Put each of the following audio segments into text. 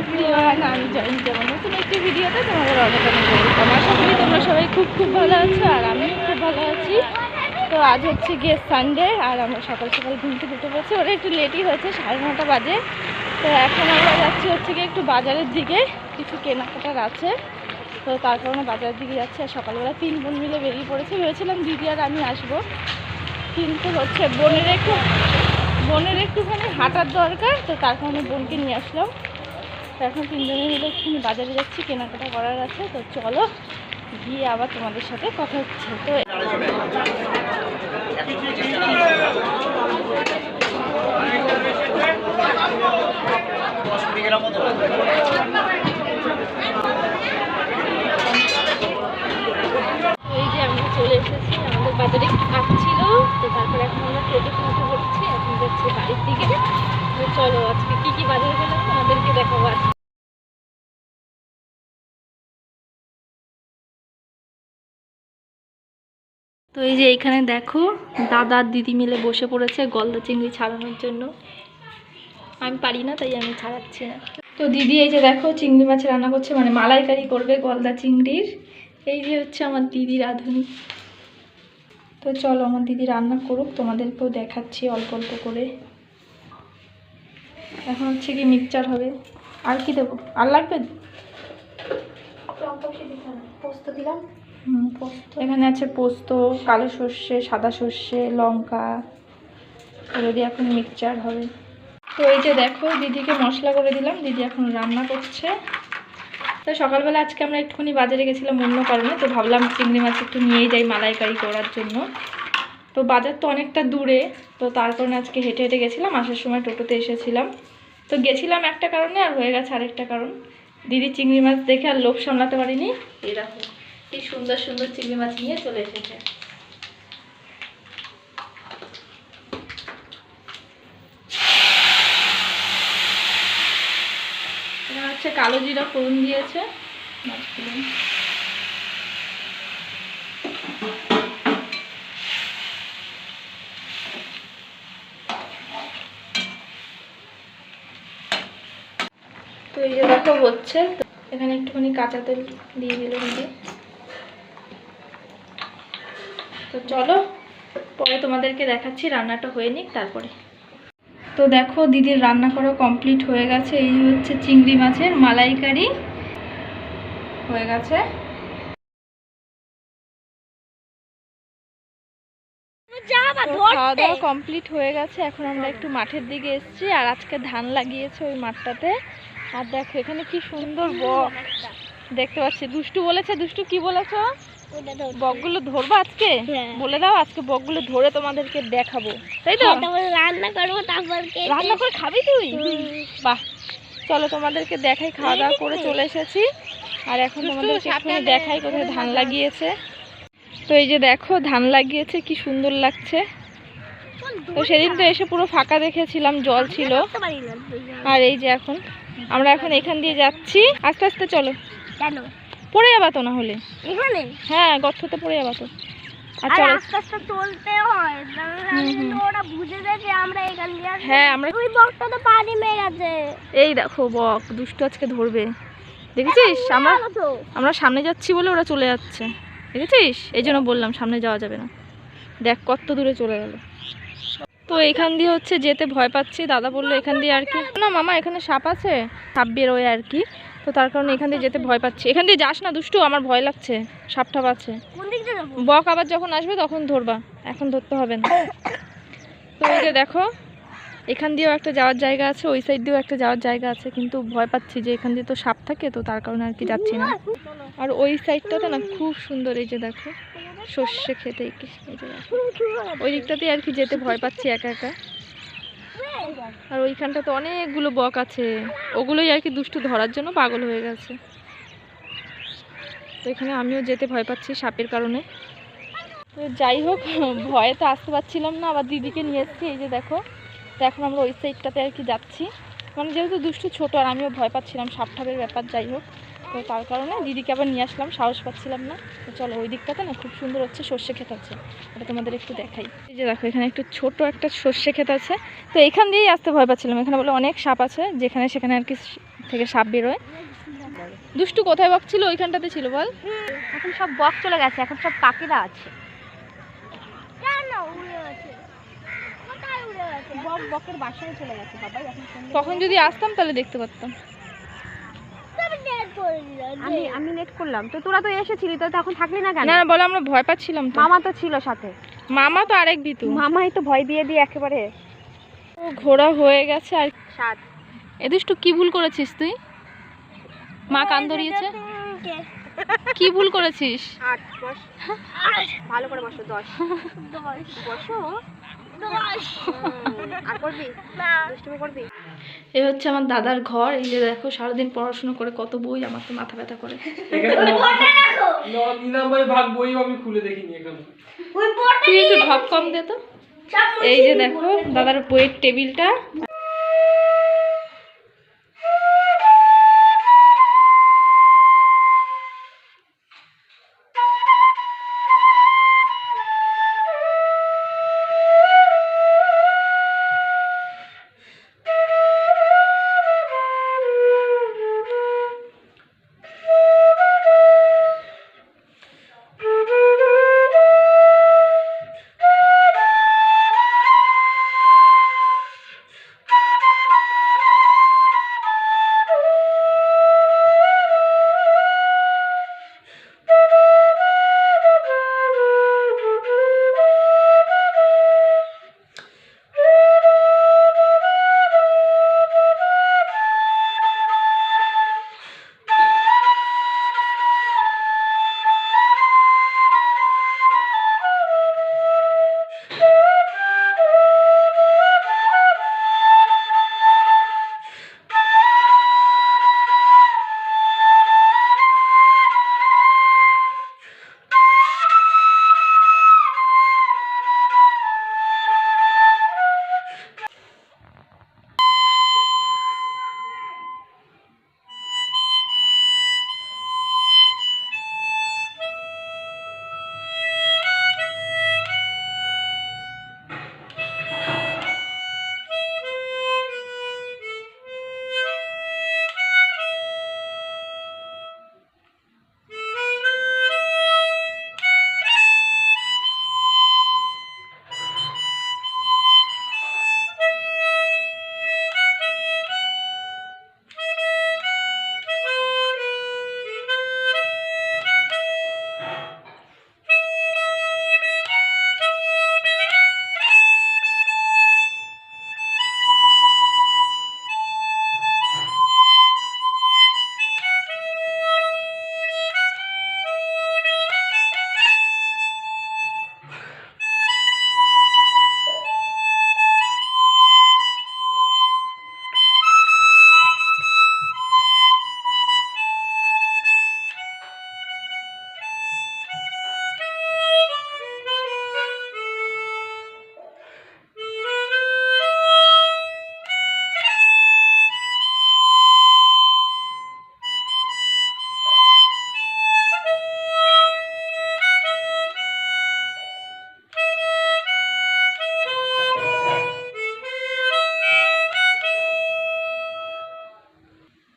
Everyone, আমি জয়ন্তী। আমার নতুন একটি ভিডিওতে তোমাদের অনেক ওয়েলকাম। আশা করি তোমরা সবাই খুব ভালো আছো, আর আমিও খুব ভালো আছি। তো আজ হচ্ছে গিয়ে সানডে, আর আমরা সকাল সকাল ঘুম থেকে উঠে পড়েছি। ওরা একটু লেটই হয়েছে, 9:30 বাজে। তো এখন আমরা যাচ্ছি হচ্ছে গিয়ে একটু বাজারের দিকে, কিছু কেনাকাটার আছে। তো তার কারণে বাজারের দিকে যাচ্ছি। আর সকালবেলা 3 বোন মিলে বেরিয়ে পড়েছে। ভেবেছিলাম দিদি আর আমি আসবো, কিন্তু হচ্ছে বোনের একটুখানি হাঁটার দরকার, তো তার কারণে বোনকে নিয়ে আসলাম। তো এখন 3 জনে মিলে একটুখানি বাজারে যাচ্ছি, কেনাকাটা করার আছে। তো চলো গিয়ে আবার তোমাদের সাথে কথা হচ্ছে। তো এই যে আমরা চলে এসেছি, আমাদের বাজারে একটু কাজ ছিল। তো তারপরে এখন আমরা টোটো কিনতে পড়ছি, এখন যাচ্ছি বাড়ির দিকে। তো চলো আজকে কি বাজারে গেলাম আমাদেরকে দেখাবো আজকে। তো এই যে এইখানে দেখো, দাদা আর দিদি মিলে বসে পড়েছে গলদা চিংড়ি ছাড়ানোর জন্য। আমি পারি না, তাই আমি ছাড়াচ্ছি না। তো দিদি এই যে দেখো চিংড়ি মাছ রান্না করছে, মানে মালাইকারি করবে গলদা চিংড়ির। এই যে হচ্ছে আমার দিদি রাঁধুনি। তো চলো আমার দিদি রান্না করুক, তোমাদেরকেও দেখাচ্ছি অল্প অল্প করে। এখন হচ্ছে কি মিক্সচার হবে। আর কি দেবো? আর লাগবে? পোস্ত দিলাম। পোস্ত এখানে আছে, পোস্ত, কালো সর্ষে, সাদা সর্ষে, লঙ্কা। যদি এখন মিক্সচার হবে। তো এই যে দেখো দিদিকে মশলা করে দিলাম, দিদি এখন রান্না করছে। তো সকালবেলা আজকে আমরা একটুখানি বাজারে গেছিলাম অন্য কারণে, তো ভাবলাম চিংড়ি মাছ একটু নিয়েই যাই মালাইকারি করার জন্য। তো বাজার তো অনেকটা দূরে, তো তার কারণে আজকে হেঁটে হেঁটে গেছিলাম। আসার সময় টোটোতে এসেছিলাম। তো গেছিলাম একটা কারণে, আর হয়ে গেছে আরেকটা কারণ। দিদি চিংড়ি মাছ দেখে আর লোভ সামলাতে পারিনি। এই দেখো কি সুন্দর সুন্দর চিংড়ি মাছ নিয়ে চলে এসেছে। এখানে হচ্ছে কালো জিরা ফোড়ন দিয়েছে মাছগুলো। তো এই যে দেখো হচ্ছে, এখানে একটুখানি কাঁচা তেল দিয়ে দিল দিদি। তো চলো পরে তোমাদেরকে দেখাচ্ছি, রান্নাটা হয়ে নিক তারপরে। তো দেখো দিদির রান্না করা কমপ্লিট হয়ে গেছে। এই হচ্ছে চিংড়ি মাছের মালাইকারি হয়ে গেছে। খাওয়া দাওয়া কমপ্লিট হয়ে গেছে। এখন আমরা একটু মাঠের দিকে এসেছি, আর আজকে ধান লাগিয়েছে ওই মাঠটাতে। আর দেখো এখানে কি সুন্দর বক দেখতে পাচ্ছি। দুষ্টু বলেছে, দুষ্টু কি বলেছো? বকগুলো ধরবো আজকে? বলে দাও আজকে বকগুলো ধরে তোমাদেরকে দেখাবো, তাই তো? রান্না করবো, তারপর রান্না করে খাবি তুই? বাহ, চলো তোমাদেরকে দেখাই। খাওয়া দাওয়া করে চলে এসেছি, আর এখন তোমাদেরকে একটু দেখাই কোথায় ধান লাগিয়েছে। তো এই যে দেখো ধান লাগিয়েছে, কি সুন্দর লাগছে। তো সেদিন তো এসে পুরো ফাঁকা দেখেছিলাম, জল ছিল। আর এই যে আমরা এখন এখান দিয়ে যাচ্ছি। আস্তে আস্তে চলো, পড়ে যাবা তো না হলে। হ্যাঁ, গর্ততে পড়ে যাবা তো। আচ্ছা আস্তে আস্তে চলতে হয়, ওরা বুঝে যায় যে আমরা এখান দিয়ে। হ্যাঁ, আমরা ওই বকটা তো পানি মেরে গেছে। এই দেখো বক দুষ্টু আজকে ধরবে, দেখেছিস? আমরা সামনে যাচ্ছি বলে ওরা চলে যাচ্ছে, দেখেছিস? এই জন্য বললাম সামনে যাওয়া যাবে না। দেখ কত দূরে চলে গেল। তো এখান দিয়ে হচ্ছে যেতে ভয় পাচ্ছি। দাদা বললো এখান দিয়ে আর কি না মামা, এখানে সাপ আছে, সাপ বেরোয় আর কি। তো তার কারণে এখান দিয়ে যেতে ভয় পাচ্ছি। এখান দিয়ে যাস না দুষ্টু, আমার ভয় লাগছে, সাপ টাপ আছে। বক আবার যখন আসবে তখন ধরবা, এখন ধরতে হবে না। তো এই যে দেখো এখান দিয়েও একটা যাওয়ার জায়গা আছে, ওই সাইড দিয়েও একটা যাওয়ার জায়গা আছে, কিন্তু ভয় পাচ্ছি যে এখান দিয়ে তো সাপ থাকে, তো তার কারণে আর কি যাচ্ছি না। আর ওই সাইডটাতে না খুব সুন্দর, এই যে দেখো সর্ষে খেতে, এই যে দেখো ওই দিকটাতে আর কি যেতে ভয় পাচ্ছি একা একা। আর ওইখানটা তো অনেকগুলো বক আছে, ওগুলোই আর কি দুষ্টু ধরার জন্য পাগল হয়ে গেছে। তো এখানে আমিও যেতে ভয় পাচ্ছি সাপের কারণে। তো যাই হোক, ভয়ে তো আসতে পারছিলাম না, আবার দিদিকে নিয়ে এসেছি। এই যে দেখো, তো এখন আমরা ওই সাইডটাতে আর কি যাচ্ছি, মানে যেহেতু দুষ্টু ছোট আর আমিও ভয় পাচ্ছিলাম সাপ ঠাপের ব্যাপার। যাই হোক, তো তার কারণে দিদিকে আবার নিয়ে আসলাম, সাহস পাচ্ছিলাম না। তো চলো ওই দিকটাতে না খুব সুন্দর হচ্ছে সর্ষে ক্ষেত আছে, ওটা তোমাদের একটু দেখাই। এই যে দেখো এখানে একটু ছোট একটা সর্ষে ক্ষেত আছে। তো এখান দিয়েই আসতে ভয় পাচ্ছিলাম, এখানে বলে অনেক সাপ আছে, যেখানে সেখানে আর কি থেকে সাপ বেরোয়। দুষ্টু কোথায় বক ছিল? ওইখানটাতে ছিল বল। এখন সব বক চলে গেছে, এখন সব কাকেরা আছে। বক বকের বাসায় চলে গেছে বাবা। তখন যদি আসতাম তাহলে দেখতে পারতাম। আমি নেট করলাম তো, তোরা তো এসেছিলি, তো এখন থাকলি না কেন? না বলে আমরা ভয় পাচ্ছিলাম তো। মামা তো ছিল সাথে। মামা তো আরেক ভিতু। মামাই তো ভয় দিয়ে দিয়ে একেবারে ঘোরা হয়ে গেছে। আর সাত। এ দুষ্টু কি ভুল করেছিস তুই? মা কান ধরিয়েছে। কি ভুল করেছিস? 8 বস। ভালো করে বসো। 10 বসো। 10 আর করবি না? দুষ্টুমি করবি? এই হচ্ছে আমার দাদার ঘর। এই যে দেখো সারাদিন পড়াশোনা করে কত বই, আমার তো মাথা ব্যথা করে। আমি খুলে দেখিনি এখানে। তুই একটু ঢপ কম দে তো। এই যে দেখো দাদার বইয়ের টেবিলটা।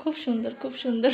খুব সুন্দর, খুব সুন্দর।